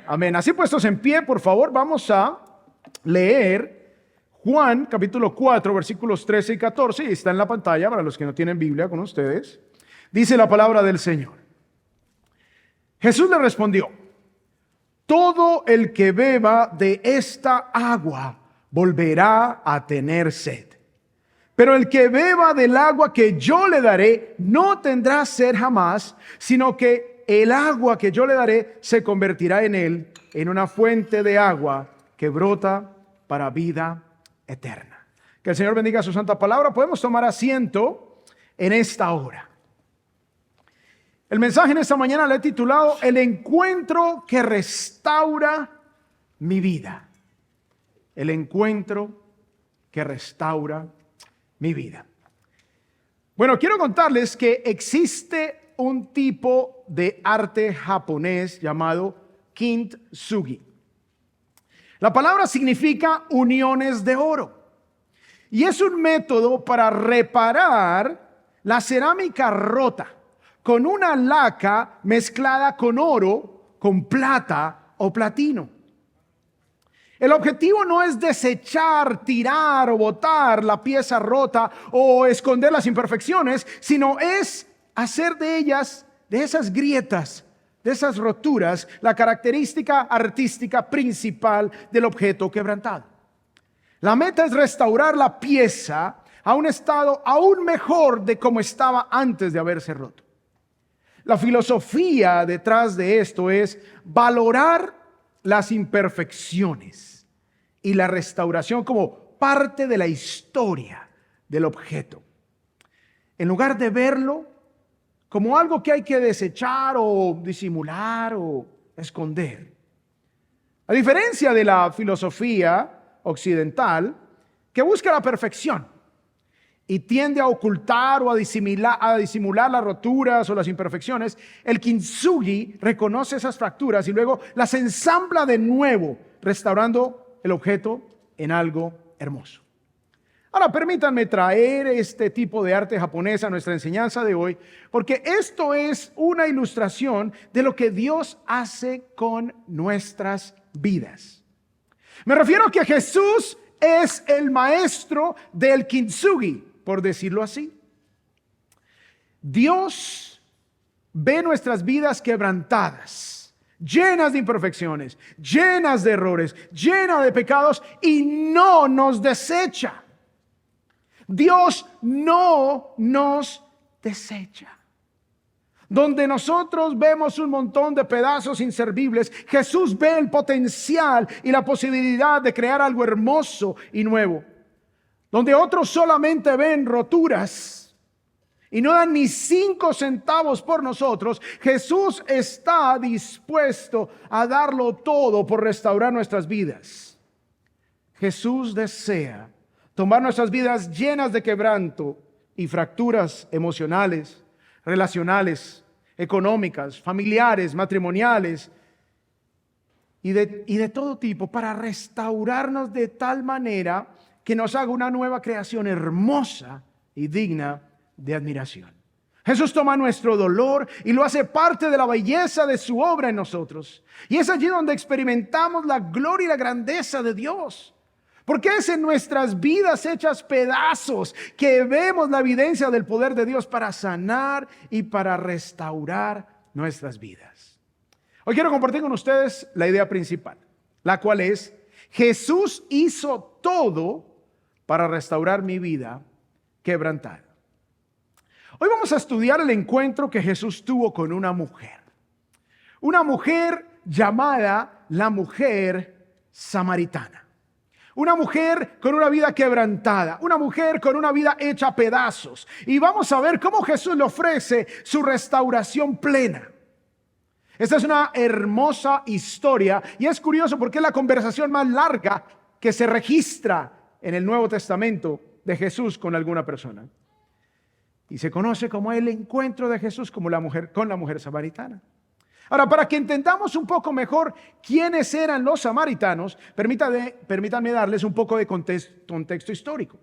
Amén. Así puestos en pie, por favor, vamos a leer Juan capítulo 4, versículos 13 y 14. Y está en la pantalla para los que no tienen Biblia con ustedes. Dice la palabra del Señor. Jesús le respondió: todo el que beba de esta agua volverá a tener sed. Pero el que beba del agua que yo le daré no tendrá sed jamás, sino que el agua que yo le daré se convertirá en él en una fuente de agua que brota para vida eterna. Que el Señor bendiga su santa palabra. Podemos tomar asiento en esta hora. El mensaje en esta mañana le he titulado El encuentro que restaura mi vida. El encuentro que restaura mi vida. Bueno, quiero contarles que existe un tipo de arte japonés llamado kintsugi. La palabra significa uniones de oro y es un método para reparar la cerámica rota con una laca mezclada con oro, con plata o platino. El objetivo no es desechar, tirar o botar la pieza rota o esconder las imperfecciones, sino es hacer de ellas, de esas grietas, de esas roturas, la característica artística principal del objeto quebrantado. La meta es restaurar la pieza a un estado aún mejor de como estaba antes de haberse roto. La filosofía detrás de esto es valorar las imperfecciones y la restauración como parte de la historia del objeto. En lugar de verlo como algo que hay que desechar o disimular o esconder. A diferencia de la filosofía occidental que busca la perfección y tiende a ocultar o a disimular las roturas o las imperfecciones, el kintsugi reconoce esas fracturas y luego las ensambla de nuevo, restaurando el objeto en algo hermoso. Ahora, permítanme traer este tipo de arte japonés a nuestra enseñanza de hoy, porque esto es una ilustración de lo que Dios hace con nuestras vidas. Me refiero a que Jesús es el maestro del kintsugi, por decirlo así. Dios ve nuestras vidas quebrantadas, llenas de imperfecciones, llenas de errores, llenas de pecados y no nos desecha. Dios no nos desecha. Donde nosotros vemos un montón de pedazos inservibles, Jesús ve el potencial y la posibilidad de crear algo hermoso y nuevo. Donde otros solamente ven roturas y no dan ni 5 centavos por nosotros, Jesús está dispuesto a darlo todo por restaurar nuestras vidas. Jesús desea tomar nuestras vidas llenas de quebranto y fracturas emocionales, relacionales, económicas, familiares, matrimoniales y de todo tipo, para restaurarnos de tal manera que nos haga una nueva creación hermosa y digna de admiración. Jesús toma nuestro dolor y lo hace parte de la belleza de su obra en nosotros. Y es allí donde experimentamos la gloria y la grandeza de Dios. Porque es en nuestras vidas hechas pedazos que vemos la evidencia del poder de Dios para sanar y para restaurar nuestras vidas. Hoy quiero compartir con ustedes la idea principal, la cual es: Jesús hizo todo para restaurar mi vida quebrantada. Hoy vamos a estudiar el encuentro que Jesús tuvo con una mujer llamada la mujer samaritana. Una mujer con una vida quebrantada, una mujer con una vida hecha a pedazos. Y vamos a ver cómo Jesús le ofrece su restauración plena. Esta es una hermosa historia y es curioso porque es la conversación más larga que se registra en el Nuevo Testamento de Jesús con alguna persona. Y se conoce como el encuentro de Jesús con la mujer samaritana. Ahora, para que entendamos un poco mejor quiénes eran los samaritanos, permítanme darles un poco de contexto histórico.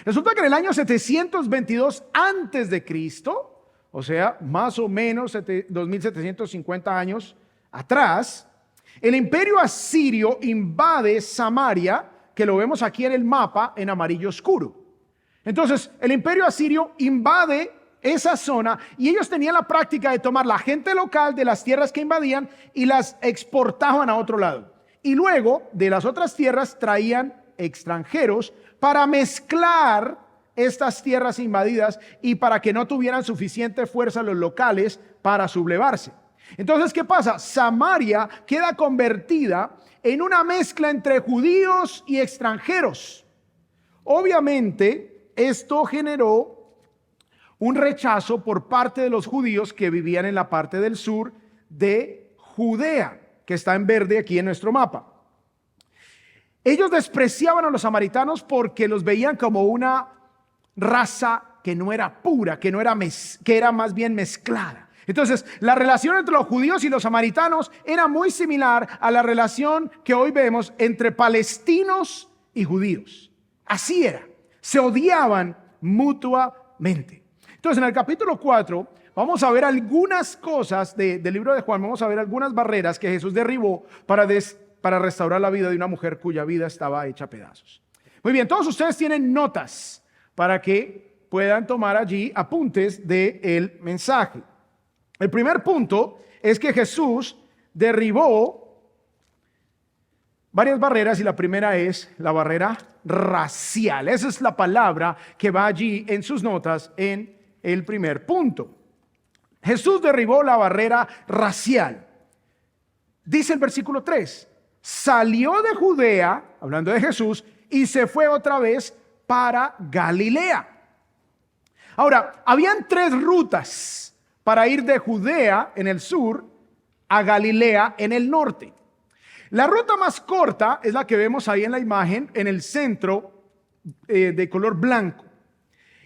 Resulta que en el año 722 antes de Cristo, o sea, más o menos 2750 años atrás, El imperio asirio invade Samaria, que lo vemos aquí en el mapa en amarillo oscuro. Entonces, el imperio asirio invade esa zona y ellos tenían la práctica de tomar la gente local de las tierras que invadían y las exportaban a otro lado. Y luego de las otras tierras traían extranjeros para mezclar estas tierras invadidas y para que no tuvieran suficiente fuerza los locales para sublevarse. Entonces, ¿qué pasa? Samaria queda convertida en una mezcla entre judíos y extranjeros. Obviamente, esto generó un rechazo por parte de los judíos que vivían en la parte del sur de Judea, que está en verde aquí en nuestro mapa. Ellos despreciaban a los samaritanos porque los veían como una raza que no era pura, que era más bien mezclada. Entonces, la relación entre los judíos y los samaritanos era muy similar a la relación que hoy vemos entre palestinos y judíos. Así era, se odiaban mutuamente. Entonces, en el capítulo 4 vamos a ver algunas cosas del libro de Juan, vamos a ver algunas barreras que Jesús derribó para restaurar la vida de una mujer cuya vida estaba hecha a pedazos. Muy bien, todos ustedes tienen notas para que puedan tomar allí apuntes del mensaje. El primer punto es que Jesús derribó varias barreras y la primera es la barrera racial. Esa es la palabra que va allí en sus notas en el primer punto. Jesús derribó la barrera racial. Dice el versículo 3, salió de Judea, hablando de Jesús, y se fue otra vez para Galilea. Ahora, habían 3 rutas para ir de Judea en el sur a Galilea en el norte. La ruta más corta es la que vemos ahí en la imagen, en el centro de color blanco.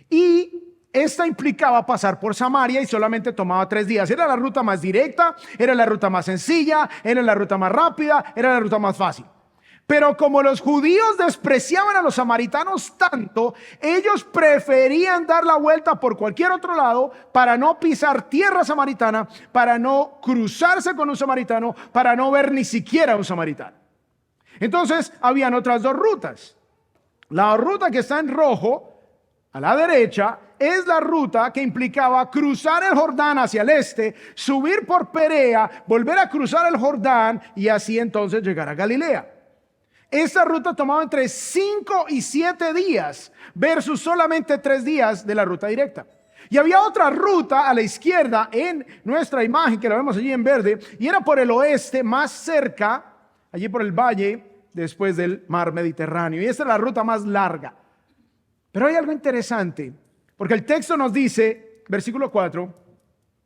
Y esta implicaba pasar por Samaria y solamente tomaba 3 días. Era la ruta más directa, era la ruta más sencilla, era la ruta más rápida, era la ruta más fácil. Pero como los judíos despreciaban a los samaritanos tanto, ellos preferían dar la vuelta por cualquier otro lado para no pisar tierra samaritana, para no cruzarse con un samaritano, para no ver ni siquiera a un samaritano. Entonces, habían otras 2 rutas. La ruta que está en rojo, a la derecha, es la ruta que implicaba cruzar el Jordán hacia el este, subir por Perea, volver a cruzar el Jordán y así entonces llegar a Galilea. Esta ruta tomaba entre 5 y 7 días versus solamente 3 días de la ruta directa. Y había otra ruta a la izquierda en nuestra imagen que la vemos allí en verde y era por el oeste, más cerca, allí por el valle después del mar Mediterráneo. Y esta es la ruta más larga. Pero hay algo interesante, porque el texto nos dice, versículo 4,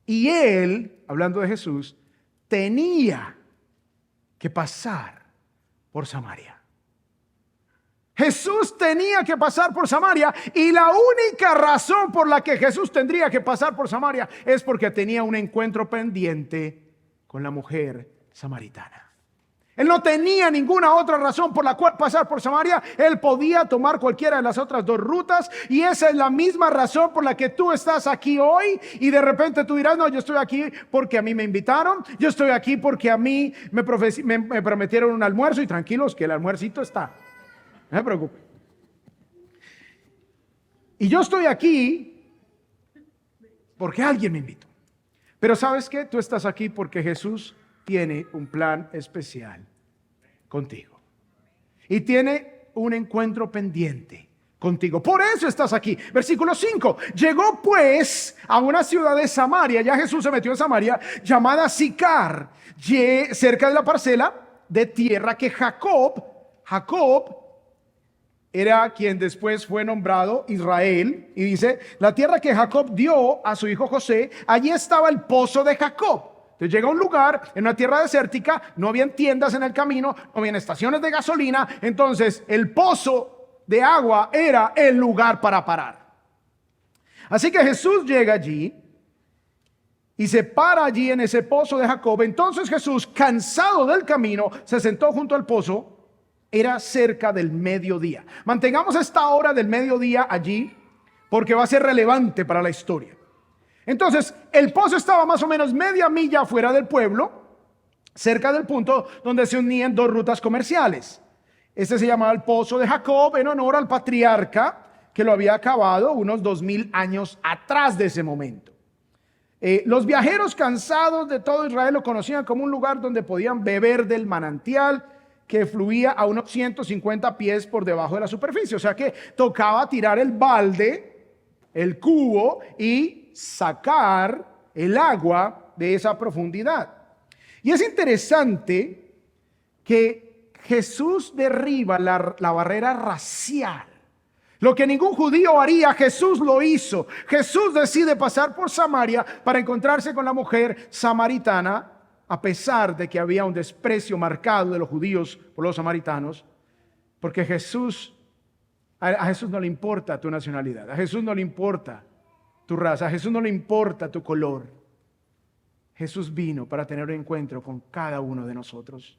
y él, hablando de Jesús, tenía que pasar por Samaria. Jesús tenía que pasar por Samaria y la única razón por la que Jesús tendría que pasar por Samaria es porque tenía un encuentro pendiente con la mujer samaritana. Él no tenía ninguna otra razón por la cual pasar por Samaria. Él podía tomar cualquiera de las otras 2 rutas y esa es la misma razón por la que tú estás aquí hoy y de repente tú dirás, no, yo estoy aquí porque a mí me invitaron, yo estoy aquí porque a mí me prometieron un almuerzo y tranquilos que el almuercito está, no se preocupe. Y yo estoy aquí porque alguien me invitó. Pero ¿sabes qué? Tú estás aquí porque Jesús tiene un plan especial contigo y tiene un encuentro pendiente contigo. Por eso estás aquí. Versículo 5. Llegó pues a una ciudad de Samaria, ya Jesús se metió en Samaria, llamada Sicar, cerca de la parcela de tierra que Jacob era quien después fue nombrado Israel, y dice, la tierra que Jacob dio a su hijo José, allí estaba el pozo de Jacob. Entonces llega a un lugar, en una tierra desértica, no habían tiendas en el camino, no habían estaciones de gasolina, entonces el pozo de agua era el lugar para parar. Así que Jesús llega allí y se para allí en ese pozo de Jacob. Entonces Jesús, cansado del camino, se sentó junto al pozo. Era cerca del mediodía. Mantengamos esta hora del mediodía allí porque va a ser relevante para la historia. Entonces, el pozo estaba más o menos media milla fuera del pueblo cerca del punto donde se unían dos rutas comerciales. Este se llamaba el Pozo de Jacob en honor al patriarca que lo había acabado unos 2000 años atrás de ese momento. Los viajeros cansados de todo Israel lo conocían como un lugar donde podían beber del manantial que fluía a unos 150 pies por debajo de la superficie. O sea que tocaba tirar el balde, el cubo, y sacar el agua de esa profundidad. Y es interesante que Jesús derriba la barrera racial. Lo que ningún judío haría, Jesús lo hizo. Jesús decide pasar por Samaria para encontrarse con la mujer samaritana, a pesar de que había un desprecio marcado de los judíos por los samaritanos, porque a Jesús no le importa tu nacionalidad, a Jesús no le importa tu raza, a Jesús no le importa tu color. Jesús vino para tener un encuentro con cada uno de nosotros.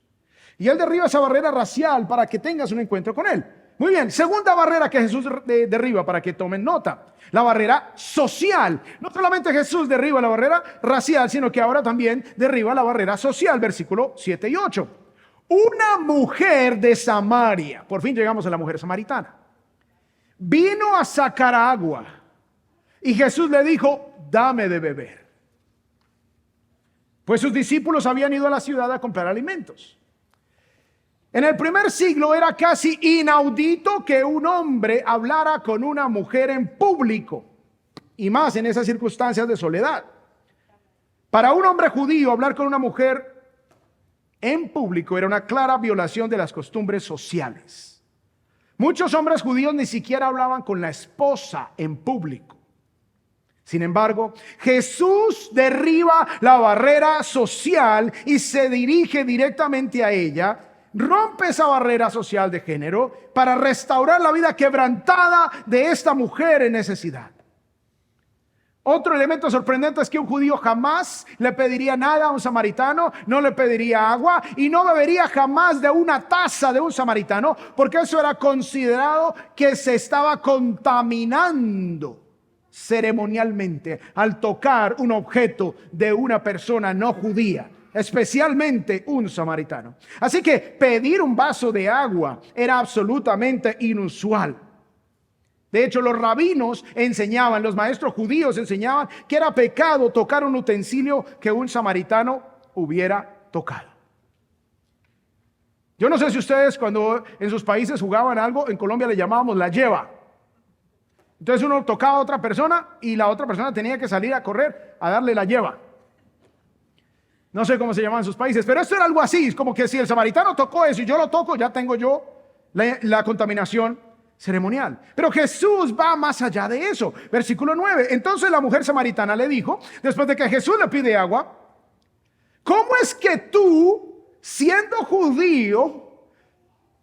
Y Él derriba esa barrera racial para que tengas un encuentro con Él. Muy bien, segunda barrera que Jesús derriba, para que tomen nota, la barrera social. No solamente Jesús derriba la barrera racial, sino que ahora también derriba la barrera social, versículo 7 y 8. Una mujer de Samaria, por fin llegamos a la mujer samaritana, vino a sacar agua y Jesús le dijo: dame de beber. Pues sus discípulos habían ido a la ciudad a comprar alimentos. En el primer siglo era casi inaudito que un hombre hablara con una mujer en público, y más en esas circunstancias de soledad. Para un hombre judío, hablar con una mujer en público era una clara violación de las costumbres sociales. Muchos hombres judíos ni siquiera hablaban con la esposa en público. Sin embargo, Jesús derriba la barrera social y se dirige directamente a ella. Rompe esa barrera social de género para restaurar la vida quebrantada de esta mujer en necesidad. Otro elemento sorprendente es que un judío jamás le pediría nada a un samaritano, no le pediría agua y no bebería jamás de una taza de un samaritano, porque eso era considerado que se estaba contaminando ceremonialmente al tocar un objeto de una persona no judía, especialmente un samaritano. Así que pedir un vaso de agua era absolutamente inusual. De hecho, los rabinos enseñaban, los maestros judíos enseñaban que era pecado tocar un utensilio que un samaritano hubiera tocado. Yo no sé si ustedes cuando en sus países jugaban algo, en Colombia le llamábamos la lleva. Entonces uno tocaba a otra persona y la otra persona tenía que salir a correr a darle la lleva. No sé cómo se llama en sus países, pero esto era algo así. Es como que si el samaritano tocó eso y yo lo toco, ya tengo yo la contaminación ceremonial. Pero Jesús va más allá de eso. Versículo 9. Entonces la mujer samaritana le dijo, después de que Jesús le pide agua: ¿cómo es que tú, siendo judío,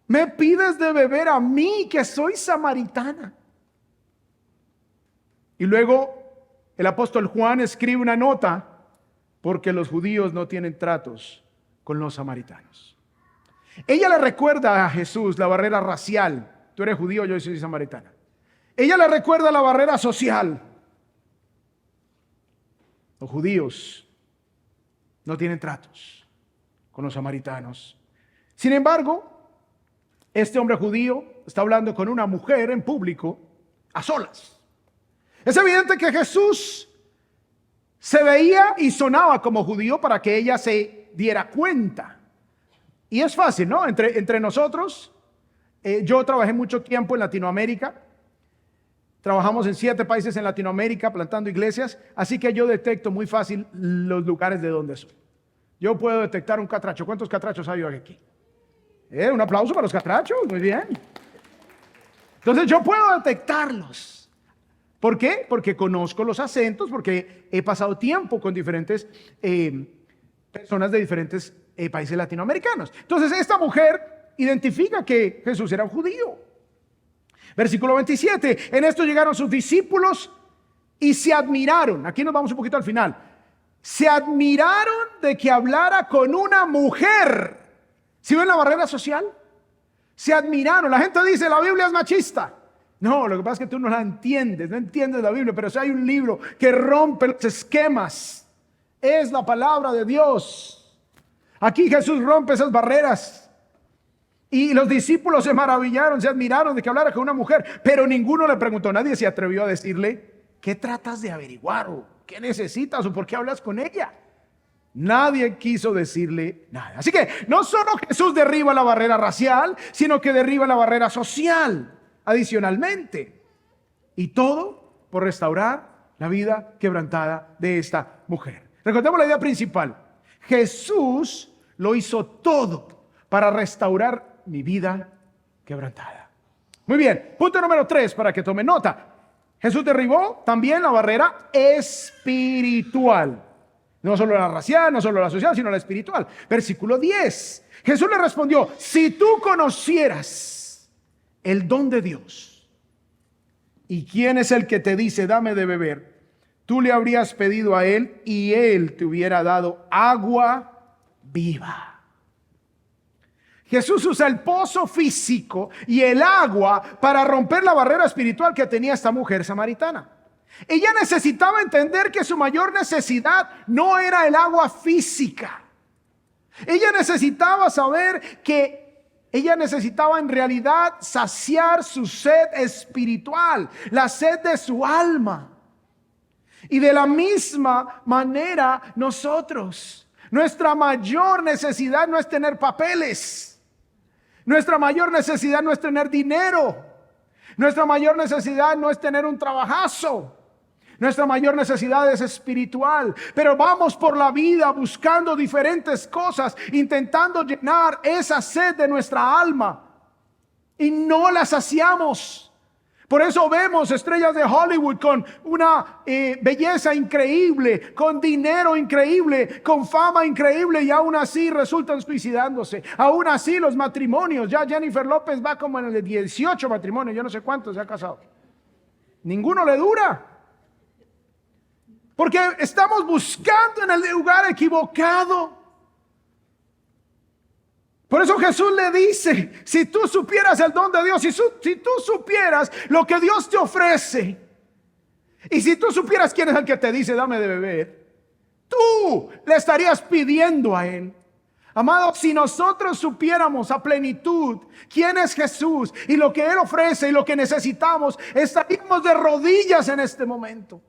me pides de beber a mí, que soy samaritana? Y luego el apóstol Juan escribe una nota, porque los judíos no tienen tratos con los samaritanos. Ella le recuerda a Jesús la barrera racial. Tú eres judío, yo soy samaritana. Ella le recuerda la barrera social. Los judíos no tienen tratos con los samaritanos. Sin embargo, este hombre judío está hablando con una mujer en público, a solas. Es evidente que Jesús se veía y sonaba como judío para que ella se diera cuenta. Y es fácil, ¿no? Entre nosotros, yo trabajé mucho tiempo en Latinoamérica. Trabajamos en 7 países en Latinoamérica plantando iglesias, así que yo detecto muy fácil los lugares de donde soy. Yo puedo detectar un catracho. ¿Cuántos catrachos hay aquí? Un aplauso para los catrachos, muy bien. Entonces yo puedo detectarlos. ¿Por qué? Porque conozco los acentos, porque he pasado tiempo con diferentes personas de diferentes países latinoamericanos. Entonces esta mujer identifica que Jesús era un judío. Versículo 27. En esto llegaron sus discípulos y se admiraron. Aquí nos vamos un poquito al final. Se admiraron de que hablara con una mujer. ¿Sí ven la barrera social? Se admiraron. La gente dice, la Biblia es machista. No, lo que pasa es que tú no la entiendes, no entiendes la Biblia, pero si hay un libro que rompe los esquemas, es la palabra de Dios. Aquí Jesús rompe esas barreras. Y los discípulos se maravillaron, se admiraron de que hablara con una mujer, pero ninguno le preguntó, nadie se atrevió a decirle, ¿qué tratas de averiguar? ¿O qué necesitas? ¿O por qué hablas con ella? Nadie quiso decirle nada. Así que no solo Jesús derriba la barrera racial, sino que derriba la barrera social adicionalmente. Y todo por restaurar la vida quebrantada de esta mujer. Recordemos la idea principal. Jesús lo hizo todo para restaurar mi vida quebrantada. Muy bien, punto número 3 para que tome nota. Jesús derribó también la barrera espiritual. No solo la racial, no solo la social, sino la espiritual. Versículo 10. Jesús le respondió, si tú conocieras el don de Dios y quién es el que te dice, dame de beber, tú le habrías pedido a él y él te hubiera dado agua viva. Jesús usa el pozo físico y el agua para romper la barrera espiritual que tenía esta mujer samaritana. Ella necesitaba entender que su mayor necesidad no era el agua física. Ella necesitaba saber que ella necesitaba en realidad saciar su sed espiritual, la sed de su alma. Y de la misma manera nosotros, nuestra mayor necesidad no es tener papeles. Nuestra mayor necesidad no es tener dinero. Nuestra mayor necesidad no es tener un trabajazo. Nuestra mayor necesidad es espiritual. Pero vamos por la vida buscando diferentes cosas, intentando llenar esa sed de nuestra alma. Y no la saciamos. Por eso vemos estrellas de Hollywood con una belleza increíble, con dinero increíble, con fama increíble y aún así resultan suicidándose. Aún así los matrimonios, ya Jennifer López va como en el 18 matrimonios, yo no sé cuántos se ha casado. Ninguno le dura. Porque estamos buscando en el lugar equivocado. Por eso Jesús le dice, si tú supieras el don de Dios, si tú supieras lo que Dios te ofrece, y si tú supieras quién es el que te dice, dame de beber, tú le estarías pidiendo a Él. Amado, si nosotros supiéramos a plenitud quién es Jesús y lo que Él ofrece y lo que necesitamos, estaríamos de rodillas en este momento.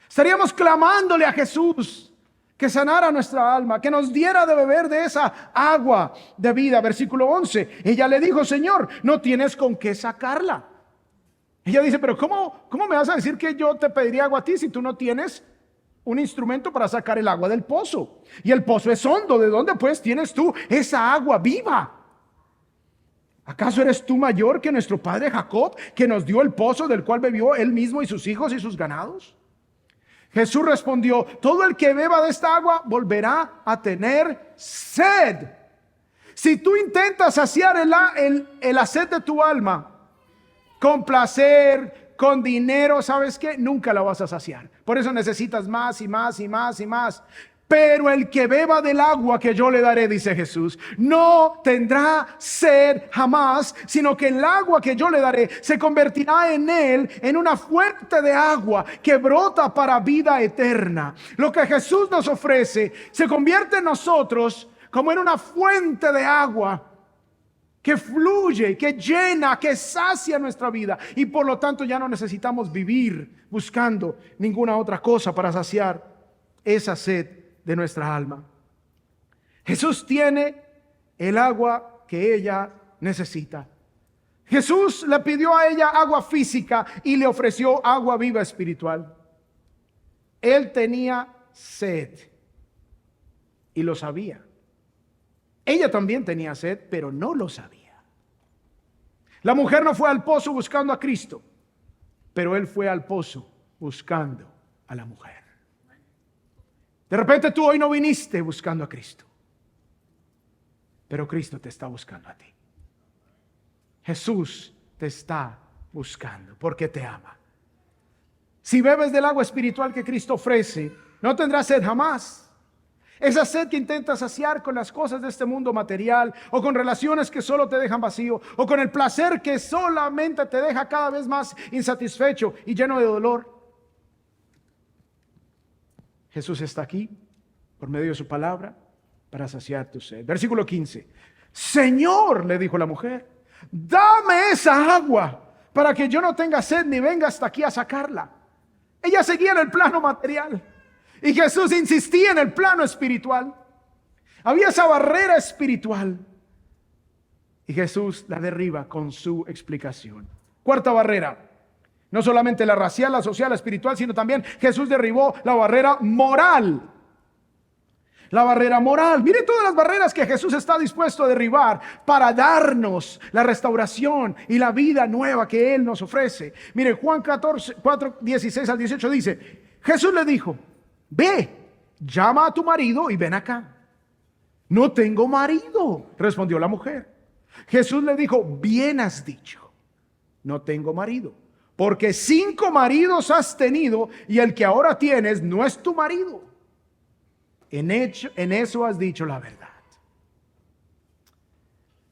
Estaríamos clamándole a Jesús que sanara nuestra alma, que nos diera de beber de esa agua de vida. Versículo 11. Ella le dijo, Señor, no tienes con qué sacarla. Ella dice, pero ¿cómo me vas a decir que yo te pediría agua a ti si tú no tienes un instrumento para sacar el agua del pozo? Y el pozo es hondo. ¿De dónde pues tienes tú esa agua viva? ¿Acaso eres tú mayor que nuestro padre Jacob, que nos dio el pozo del cual bebió él mismo y sus hijos y sus ganados? Jesús respondió, todo el que beba de esta agua volverá a tener sed. Si tú intentas saciar la sed de tu alma con placer, con dinero, ¿sabes qué? Nunca la vas a saciar. Por eso necesitas más y más y más y más. Pero el que beba del agua que yo le daré, dice Jesús, no tendrá sed jamás, sino que el agua que yo le daré se convertirá en él en una fuente de agua que brota para vida eterna. Lo que Jesús nos ofrece se convierte en nosotros como en una fuente de agua que fluye, que llena, que sacia nuestra vida. Y por lo tanto ya no necesitamos vivir buscando ninguna otra cosa para saciar esa sed de nuestra alma. Jesús tiene el agua que ella necesita. Jesús le pidió a ella agua física y le ofreció agua viva espiritual. Él tenía sed y lo sabía. Ella también tenía sed, pero no lo sabía. La mujer no fue al pozo buscando a Cristo, pero él fue al pozo buscando a la mujer. De repente tú hoy no viniste buscando a Cristo, pero Cristo te está buscando a ti. Jesús te está buscando porque te ama. Si bebes del agua espiritual que Cristo ofrece, no tendrás sed jamás. Esa sed que intentas saciar con las cosas de este mundo material, o con relaciones que solo te dejan vacío, o con el placer que solamente te deja cada vez más insatisfecho y lleno de dolor. Jesús está aquí por medio de su palabra para saciar tu sed. Versículo 15. Señor, le dijo la mujer, dame esa agua para que yo no tenga sed ni venga hasta aquí a sacarla. Ella seguía en el plano material y Jesús insistía en el plano espiritual. Había esa barrera espiritual y Jesús la derriba con su explicación. Cuarta barrera, no solamente la racial, la social, la espiritual, sino también Jesús derribó la barrera moral. La barrera moral. Mire todas las barreras que Jesús está dispuesto a derribar para darnos la restauración y la vida nueva que Él nos ofrece. Mire, Juan 14, 4, 16 al 18 dice, Jesús le dijo, ve, llama a tu marido y ven acá. No tengo marido, respondió la mujer. Jesús le dijo, bien has dicho, no tengo marido, porque 5 maridos has tenido y el que ahora tienes no es tu marido. En eso has dicho la verdad.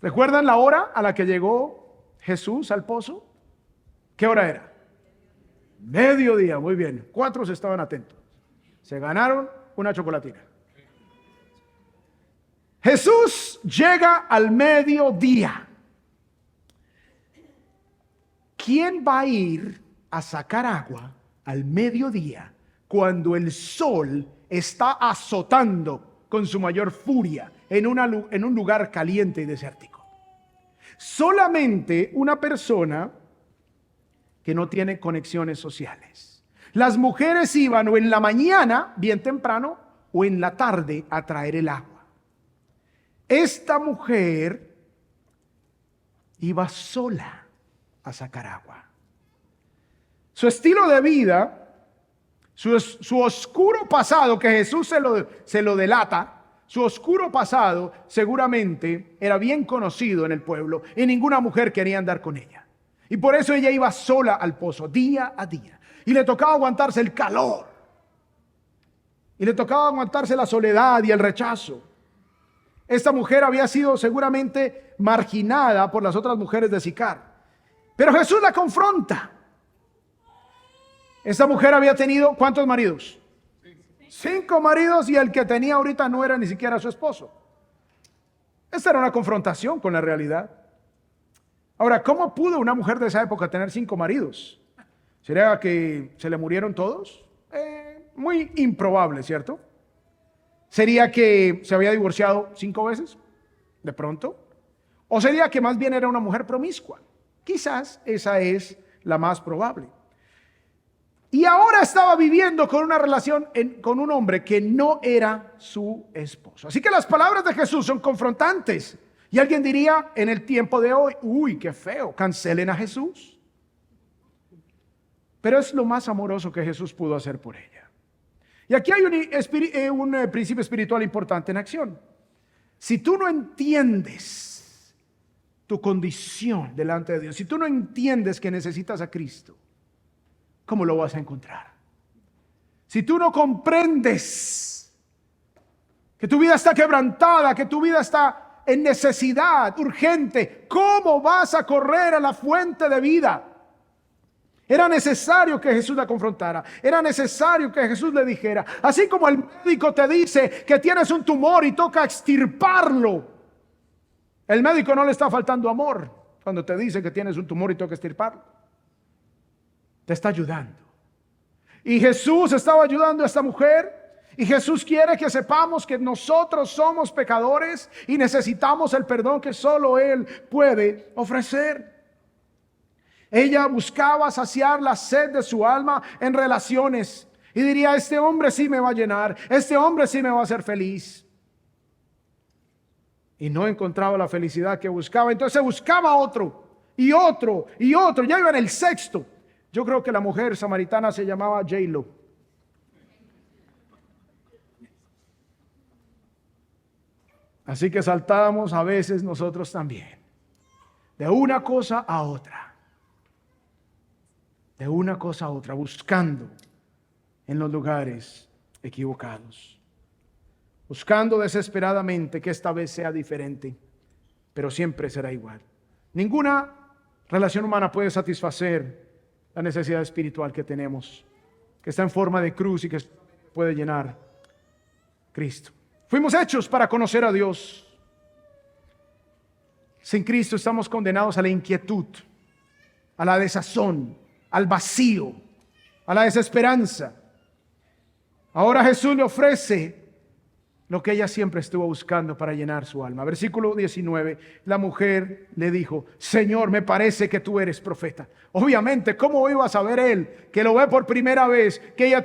¿Recuerdan la hora a la que llegó Jesús al pozo? ¿Qué hora era? Mediodía, muy bien. 4 estaban atentos. Se ganaron una chocolatina. Jesús llega al mediodía. ¿Quién va a ir a sacar agua al mediodía cuando el sol está azotando con su mayor furia en un lugar caliente y desértico? Solamente una persona que no tiene conexiones sociales. Las mujeres iban o en la mañana, bien temprano, o en la tarde a traer el agua. Esta mujer iba sola a sacar agua. Su estilo de vida, su oscuro pasado, que Jesús se lo delata, su oscuro pasado seguramente era bien conocido en el pueblo y ninguna mujer quería andar con ella. Y por eso ella iba sola al pozo día a día. Y le tocaba aguantarse el calor. Y le tocaba aguantarse la soledad y el rechazo. Esta mujer había sido seguramente marginada por las otras mujeres de Sicar. Pero Jesús la confronta. Esta mujer había tenido, ¿cuántos maridos? 5 maridos y el que tenía ahorita no era ni siquiera su esposo. Esta era una confrontación con la realidad. Ahora, ¿cómo pudo una mujer de esa época tener 5 maridos? ¿Sería que se le murieron todos? Muy improbable, ¿cierto? ¿Sería que se había divorciado 5 veces? De pronto. ¿O sería que más bien era una mujer promiscua? Quizás esa es la más probable. Y ahora estaba viviendo con una relación con un hombre que no era su esposo. Así que las palabras de Jesús son confrontantes. Y alguien diría en el tiempo de hoy, uy, qué feo, cancelen a Jesús. Pero es lo más amoroso que Jesús pudo hacer por ella. Y aquí hay un principio espiritual importante en acción. Si tú no entiendes tu condición delante de Dios, si tú no entiendes que necesitas a Cristo, ¿cómo lo vas a encontrar? Si tú no comprendes que tu vida está quebrantada, que tu vida está en necesidad urgente, ¿cómo vas a correr a la fuente de vida? Era necesario que Jesús la confrontara. Era necesario que Jesús le dijera. Así como el médico te dice que tienes un tumor y toca extirparlo. El médico no le está faltando amor cuando te dice que tienes un tumor y toca extirparlo. Te está ayudando. Y Jesús estaba ayudando a esta mujer. Y Jesús quiere que sepamos que nosotros somos pecadores y necesitamos el perdón que solo Él puede ofrecer. Ella buscaba saciar la sed de su alma en relaciones. Y diría, este hombre sí me va a llenar. Este hombre sí me va a hacer feliz. Y no encontraba la felicidad que buscaba. Entonces buscaba otro. Y otro. Y otro. Ya iba en el 6º. Yo creo que la mujer samaritana se llamaba J-Lo. Así que saltábamos a veces nosotros también. De una cosa a otra. De una cosa a otra, buscando en los lugares equivocados, buscando desesperadamente que esta vez sea diferente, pero siempre será igual. Ninguna relación humana puede satisfacer la necesidad espiritual que tenemos, que está en forma de cruz y que puede llenar Cristo. Fuimos hechos para conocer a Dios. Sin Cristo estamos condenados a la inquietud, a la desazón, al vacío, a la desesperanza. Ahora Jesús le ofrece lo que ella siempre estuvo buscando para llenar su alma. Versículo 19, la mujer le dijo: Señor, me parece que tú eres profeta. Obviamente, ¿cómo iba a saber él, que lo ve por primera vez, que ella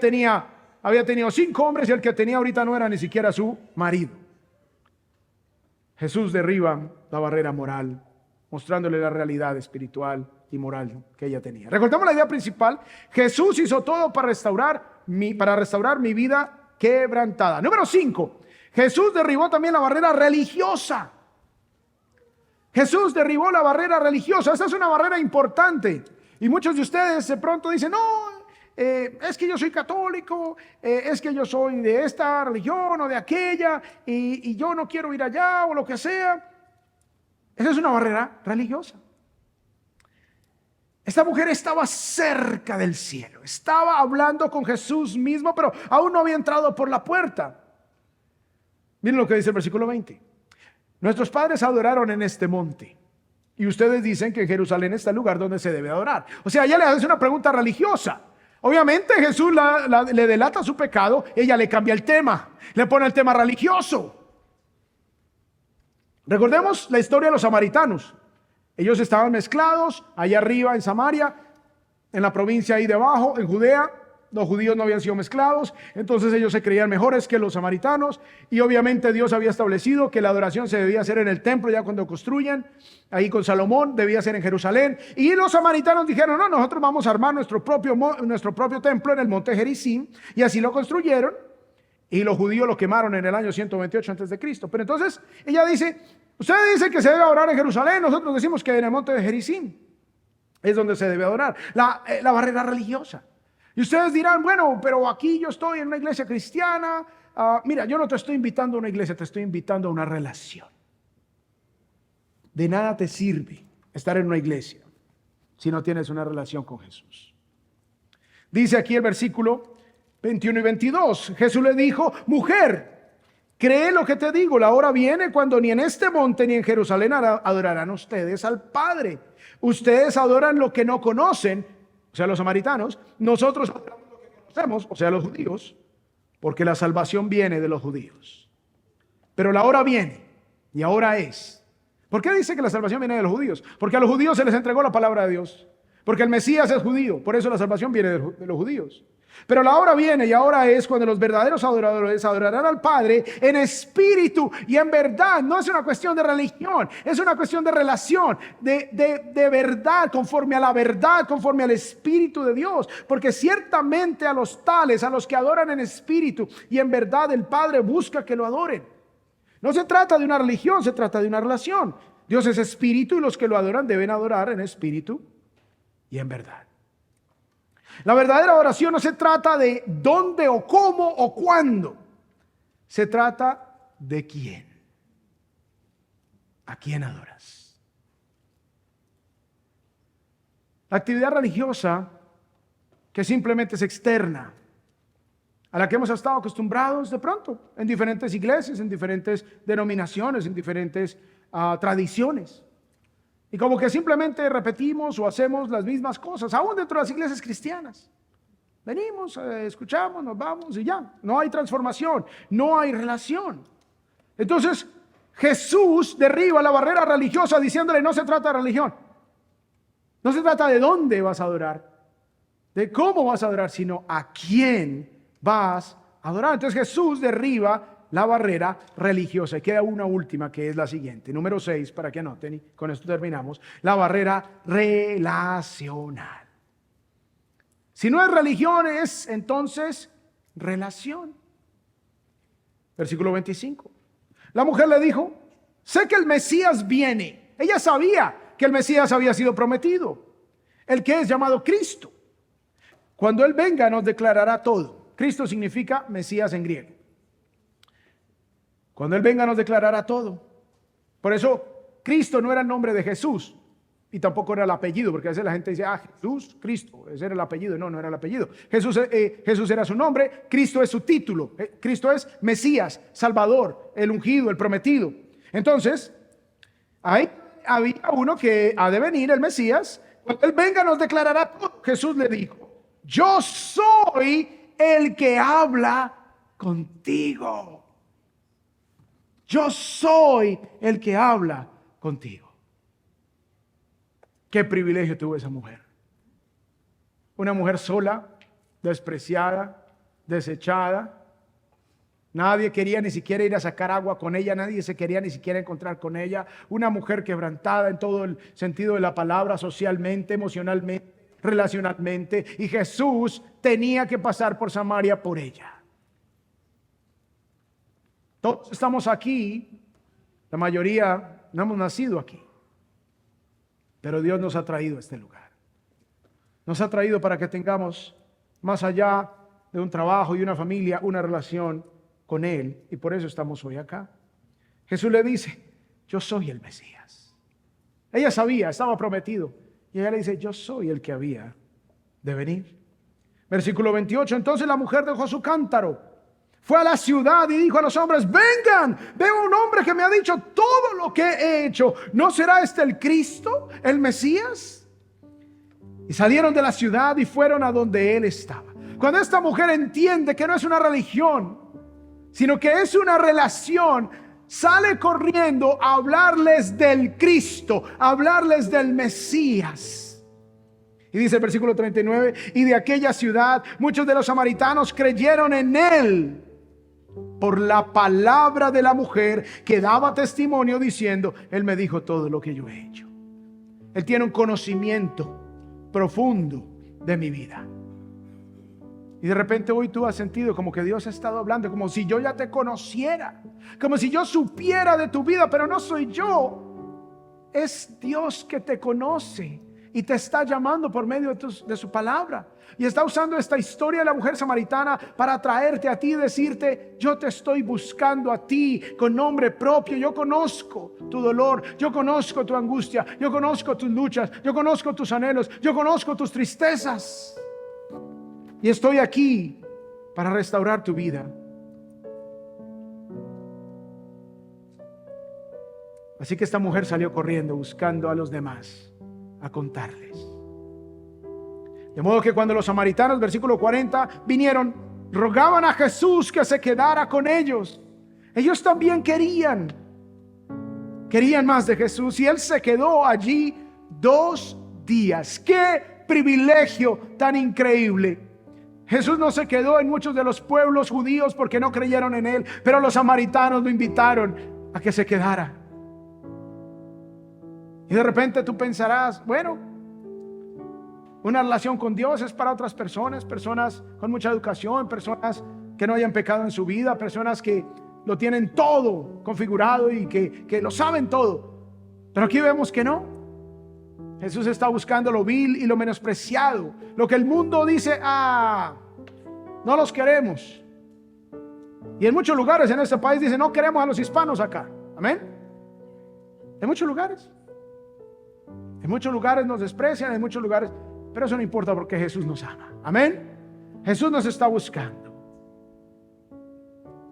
había tenido 5 hombres y el que tenía ahorita no era ni siquiera su marido? Jesús derriba la barrera moral, mostrándole la realidad espiritual y moral que ella tenía. Recordemos la idea principal: Jesús hizo todo para restaurar mi vida quebrantada. Número 5, Jesús derribó también la barrera religiosa. Jesús derribó la barrera religiosa. Esta es una barrera importante. Y muchos de ustedes de pronto dicen: no, es que yo soy católico, es que yo soy de esta religión o de aquella, y yo no quiero ir allá o lo que sea. Esa es una barrera religiosa. Esta mujer estaba cerca del cielo, estaba hablando con Jesús mismo, pero aún no había entrado por la puerta. Miren lo que dice el versículo 20. Nuestros padres adoraron en este monte, y ustedes dicen que en Jerusalén está el lugar donde se debe adorar. O sea, ella le hace una pregunta religiosa. Obviamente Jesús le delata su pecado, ella le cambia el tema, le pone el tema religioso. Recordemos la historia de los samaritanos. Ellos estaban mezclados allá arriba en Samaria, en la provincia ahí debajo, en Judea. Los judíos no habían sido mezclados, entonces ellos se creían mejores que los samaritanos, y obviamente Dios había establecido que la adoración se debía hacer en el templo ya cuando construyan, ahí con Salomón, debía ser en Jerusalén, y los samaritanos dijeron: no, nosotros vamos a armar nuestro propio templo en el monte Gerizim, y así lo construyeron, y los judíos lo quemaron en el año 128 antes de Cristo. Pero entonces ella dice: ustedes dicen que se debe adorar en Jerusalén, nosotros decimos que en el monte de Gerizim es donde se debe adorar. La barrera religiosa. Y ustedes dirán: bueno, pero aquí yo estoy en una iglesia cristiana. Mira, yo no te estoy invitando a una iglesia, te estoy invitando a una relación. De nada te sirve estar en una iglesia si no tienes una relación con Jesús. Dice aquí el versículo 21 y 22. Jesús le dijo: mujer, cree lo que te digo, la hora viene cuando ni en este monte ni en Jerusalén adorarán ustedes al Padre. Ustedes adoran lo que no conocen, o sea, los samaritanos. Nosotros adoramos lo que conocemos, o sea, los judíos, porque la salvación viene de los judíos. Pero la hora viene, y ahora es. ¿Por qué dice que la salvación viene de los judíos? Porque a los judíos se les entregó la palabra de Dios. Porque el Mesías es judío, por eso la salvación viene de los judíos. Pero la hora viene, y ahora es, cuando los verdaderos adoradores adorarán al Padre en espíritu y en verdad. No es una cuestión de religión, es una cuestión de relación, de verdad, conforme a la verdad, conforme al Espíritu de Dios. Porque ciertamente a los tales, a los que adoran en espíritu y en verdad, el Padre busca que lo adoren. No se trata de una religión, se trata de una relación. Dios es espíritu, y los que lo adoran deben adorar en espíritu y en verdad. La verdadera oración no se trata de dónde o cómo o cuándo. Se trata de quién. ¿A quién adoras? La actividad religiosa, que simplemente es externa, a la que hemos estado acostumbrados de pronto en diferentes iglesias, en diferentes denominaciones, en diferentes tradiciones. Y como que simplemente repetimos o hacemos las mismas cosas, aún dentro de las iglesias cristianas. Venimos, escuchamos, nos vamos y ya. No hay transformación, no hay relación. Entonces, Jesús derriba la barrera religiosa diciéndole: no se trata de religión. No se trata de dónde vas a adorar, de cómo vas a adorar, sino a quién vas a adorar. Entonces Jesús derriba la barrera religiosa. Y queda una última, que es la siguiente, número 6, para que anoten, y con esto terminamos: la barrera relacional. Si no es religión, es entonces relación. Versículo 25. La mujer le dijo: sé que el Mesías viene. Ella sabía que el Mesías había sido prometido, el que es llamado Cristo. Cuando Él venga, nos declarará todo. Cristo significa Mesías en griego. Cuando Él venga, nos declarará todo. Por eso Cristo no era el nombre de Jesús, Y tampoco era el apellido, porque a veces la gente dice, Jesús, Cristo, ese era el apellido. No, no era el apellido. Jesús era su nombre, Cristo es su título. Cristo es Mesías, Salvador, el ungido, el prometido. Entonces, ahí había uno que ha de venir, el Mesías. Cuando Él venga nos declarará todo. Jesús le dijo, yo soy el que habla contigo. Yo soy el que habla contigo. Qué privilegio tuvo esa mujer. Una mujer sola, despreciada, desechada. Nadie quería ni siquiera ir a sacar agua con ella. Nadie se quería ni siquiera encontrar con ella. Una mujer quebrantada en todo el sentido de la palabra, socialmente, emocionalmente, relacionalmente. Y Jesús tenía que pasar por Samaria por ella. Todos estamos aquí. La mayoría no hemos nacido aquí. Pero Dios nos ha traído a este lugar. Nos ha traído para que tengamos, más allá de un trabajo y una familia, una relación con Él. Y por eso estamos hoy acá. Jesús le dice, yo soy el Mesías. Ella sabía, estaba prometido. Y ella le dice, yo soy el que había de venir. Versículo 28, entonces la mujer dejó su cántaro, fue a la ciudad y dijo a los hombres, vengan, veo un hombre que me ha dicho todo lo que he hecho. ¿No será este el Cristo, el Mesías? Y salieron de la ciudad y fueron a donde él estaba. Cuando esta mujer entiende que no es una religión, sino que es una relación, sale corriendo a hablarles del Cristo, a hablarles del Mesías. Y dice el versículo 39, y de aquella ciudad muchos de los samaritanos creyeron en él por la palabra de la mujer que daba testimonio diciendo, él me dijo todo lo que yo he hecho. Él tiene un conocimiento profundo de mi vida. Y de repente hoy tú has sentido como que Dios ha estado hablando, como si yo ya te conociera, como si yo supiera de tu vida, pero no soy yo. Es Dios que te conoce y te está llamando por medio de su palabra. Y está usando esta historia de la mujer samaritana para traerte a ti y decirte, yo te estoy buscando a ti con nombre propio. Yo conozco tu dolor, yo conozco tu angustia, yo conozco tus luchas, yo conozco tus anhelos, yo conozco tus tristezas. Y estoy aquí para restaurar tu vida. Así que esta mujer salió corriendo buscando a los demás, a contarles. De modo que cuando los samaritanos, versículo 40, vinieron, rogaban a Jesús que se quedara con ellos. Ellos también querían más de Jesús y Él se quedó allí 2 días. ¡Qué privilegio tan increíble! Jesús no se quedó en muchos de los pueblos judíos porque no creyeron en Él, pero los samaritanos lo invitaron a que se quedara. Y de repente tú pensarás, bueno, una relación con Dios es para otras personas con mucha educación, personas que no hayan pecado en su vida, personas que lo tienen todo configurado y que lo saben todo. Pero aquí vemos que no. Jesús está buscando lo vil y lo menospreciado, lo que el mundo dice, no los queremos. Y en muchos lugares en este país dicen, no queremos a los hispanos acá. Amén. En muchos lugares. En muchos lugares nos desprecian, en muchos lugares, pero eso no importa porque Jesús nos ama. Amén. Jesús nos está buscando.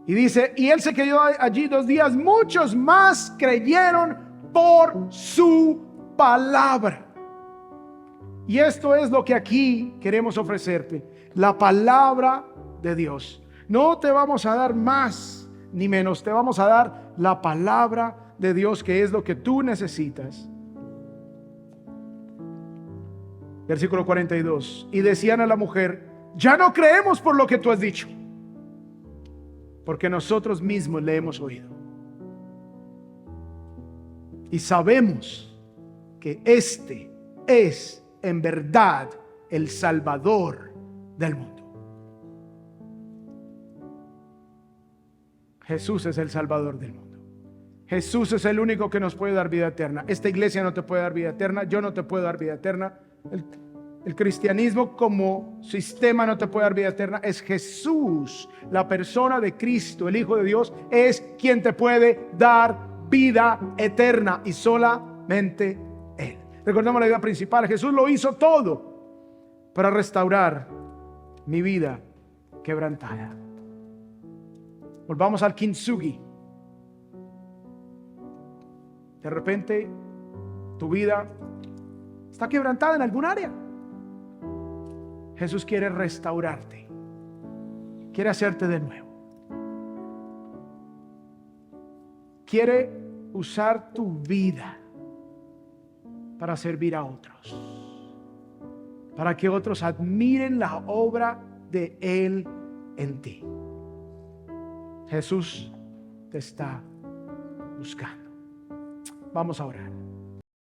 Y dice, y Él se quedó allí 2 días, muchos más creyeron por su palabra. Y esto es lo que aquí queremos ofrecerte, la palabra de Dios. No te vamos a dar más ni menos, te vamos a dar la palabra de Dios, que es lo que tú necesitas. Versículo 42. Y decían a la mujer, ya no creemos por lo que tú has dicho, porque nosotros mismos le hemos oído. Y sabemos que este es en verdad el Salvador del mundo. Jesús es el Salvador del mundo. Jesús es el único que nos puede dar vida eterna. Esta iglesia no te puede dar vida eterna. Yo no te puedo dar vida eterna. El cristianismo como sistema no te puede dar vida eterna. Es Jesús, la persona de Cristo, el Hijo de Dios, es quien te puede dar vida eterna, y solamente Él. Recordemos la idea principal. Jesús lo hizo todo para restaurar mi vida quebrantada. Volvamos al kintsugi. De repente, tu vida está quebrantada en algún área. Jesús quiere restaurarte. Quiere hacerte de nuevo. Quiere usar tu vida para servir a otros. Para que otros admiren la obra de Él en ti. Jesús te está buscando. Vamos a orar.